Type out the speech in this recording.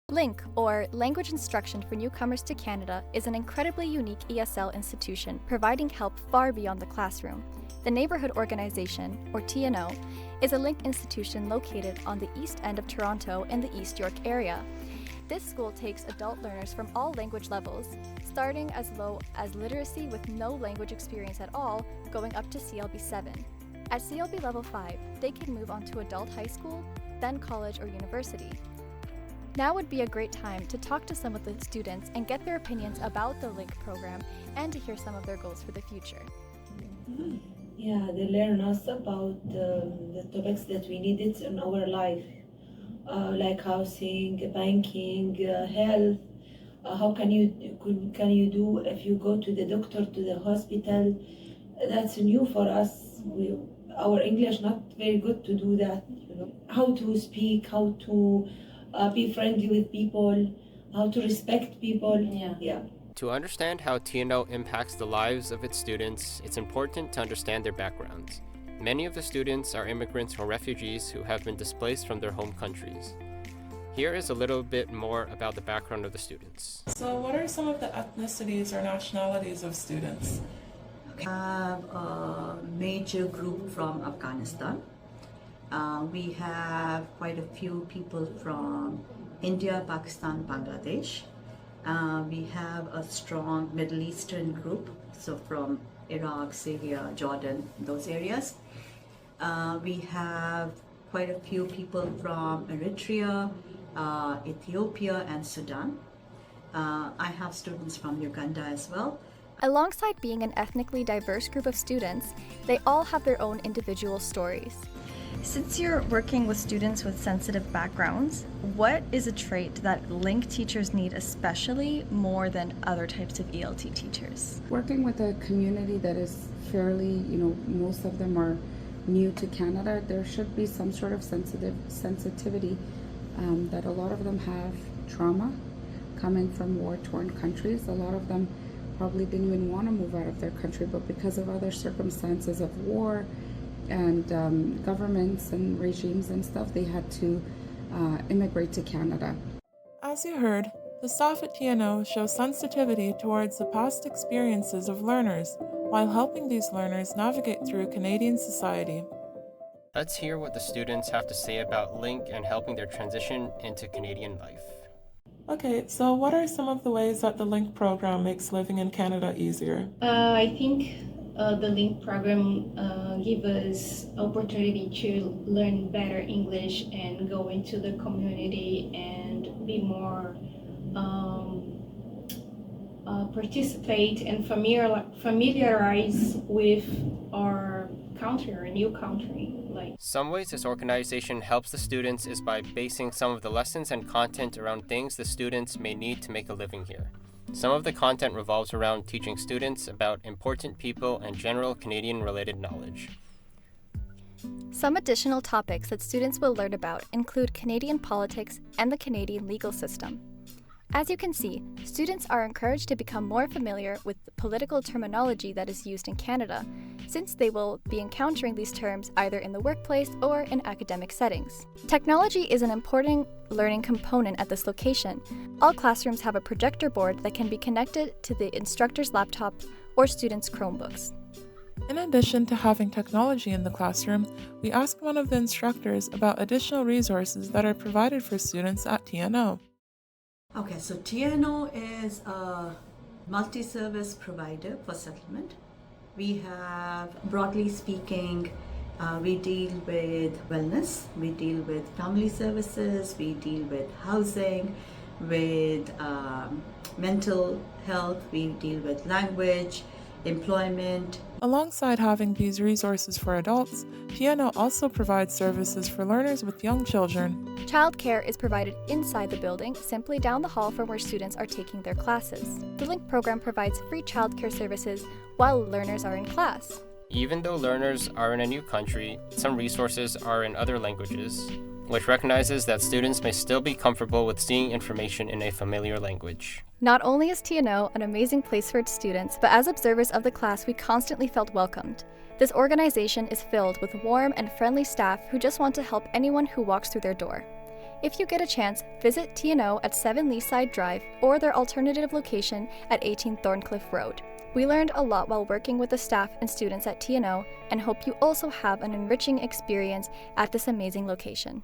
LINC, or Language Instruction for Newcomers to Canada, is an incredibly unique ESL institution providing help far beyond the classroom. The Neighbourhood organization, or TNO, is a LINC institution located on the east end of Toronto in the East York area. This school takes adult learners from all language levels, starting as low as literacy with no language experience at all, going up to CLB 7. At CLB level 5, they can move on to adult high school, then college or university. Now would be a great time to talk to some of the students and get their opinions about the LINC program and to hear some of their goals for the future. Yeah, they learn us about the topics that we needed in our life, like housing, banking, health. How can you do if you go to the doctor, to the hospital? That's new for us. Our English not very good to do that. How to speak, how to be friendly with people, how to respect people. Yeah. To understand how TNO impacts the lives of its students, it's important to understand their backgrounds. Many of the students are immigrants or refugees who have been displaced from their home countries. Here is a little bit more about the background of the students. So what are some of the ethnicities or nationalities of students? We have a major group from Afghanistan. We have quite a few people from India, Pakistan, Bangladesh. We have a strong Middle Eastern group, so from Iraq, Syria, Jordan, those areas. We have quite a few people from Eritrea, Ethiopia, and Sudan. I have students from Uganda as well. Alongside being an ethnically diverse group of students, they all have their own individual stories. Since you're working with students with sensitive backgrounds, what is a trait that LINC teachers need especially more than other types of ELT teachers? Working with a community that is fairly, most of them are new to Canada, there should be some sort of sensitivity that a lot of them have trauma coming from war-torn countries. A lot of them probably didn't even want to move out of their country, but because of other circumstances of war and governments and regimes and stuff, they had to immigrate to Canada. As you heard, the staff at TNO show sensitivity towards the past experiences of learners while helping these learners navigate through Canadian society. Let's hear what the students have to say about LINC and helping their transition into Canadian life. Okay, so what are some of the ways that the LINC program makes living in Canada easier? I think the LINC program gives us opportunity to learn better English and go into the community and be more participate and familiarize with our country or a new country. Some ways this organization helps the students is by basing some of the lessons and content around things the students may need to make a living here. Some of the content revolves around teaching students about important people and general Canadian-related knowledge. Some additional topics that students will learn about include Canadian politics and the Canadian legal system. As you can see, students are encouraged to become more familiar with the political terminology that is used in Canada, since they will be encountering these terms either in the workplace or in academic settings. Technology is an important learning component at this location. All classrooms have a projector board that can be connected to the instructor's laptop or students' Chromebooks. In addition to having technology in the classroom, we asked one of the instructors about additional resources that are provided for students at TNO. Okay, so TNO is a multi-service provider for settlement. We have, broadly speaking, we deal with wellness, we deal with family services, we deal with housing, with mental health, we deal with language, employment. Alongside having these resources for adults, TNO also provides services for learners with young children. Childcare is provided inside the building, simply down the hall from where students are taking their classes. The LINC program provides free childcare services while learners are in class. Even though learners are in a new country, some resources are in other languages, which recognizes that students may still be comfortable with seeing information in a familiar language. Not only is TNO an amazing place for its students, but as observers of the class, we constantly felt welcomed. This organization is filled with warm and friendly staff who just want to help anyone who walks through their door. If you get a chance, visit TNO at 7 Leaside Drive or their alternative location at 18 Thorncliffe Road. We learned a lot while working with the staff and students at TNO and hope you also have an enriching experience at this amazing location.